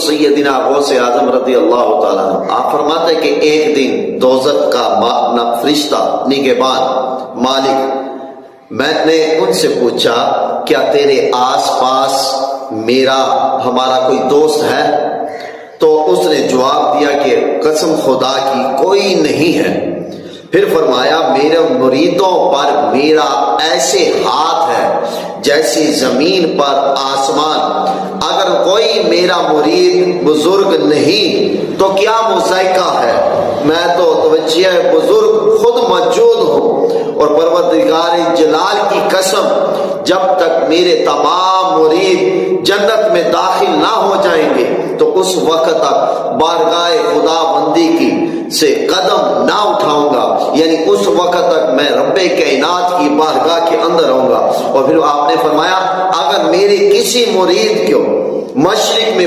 سیدنا غوث اعظم رضی اللہ تعالیٰ عنہ، آپ فرماتے ہیں کہ ایک دن دوزخ کا فرشتہ نگہبان مالک، میں نے ان سے پوچھا کیا تیرے آس پاس ہمارا کوئی دوست ہے؟ تو اس نے جواب دیا کہ قسم خدا کی کوئی نہیں ہے۔ پھر فرمایا میرے مریدوں پر میرا ایسے ہاتھ ہے جیسی زمین پر آسمان، اگر کوئی میرا مرید بزرگ نہیں تو کیا مذائقہ ہے، میں تو توجیہ بزرگ خود موجود ہوں، اور پروردگار جلال کی قسم جب تک میرے تمام مرید جنت میں داخل نہ ہو جائیں گے تو اس وقت تک بارگاہ خدا بندی کی سے قدم نہ اٹھاؤں گا، یعنی اس وقت تک میں رب کائنات کی بارگاہ کے اندر رہوں گا۔ اور پھر آپ نے فرمایا اگر میرے کسی مرید کو مشرق میں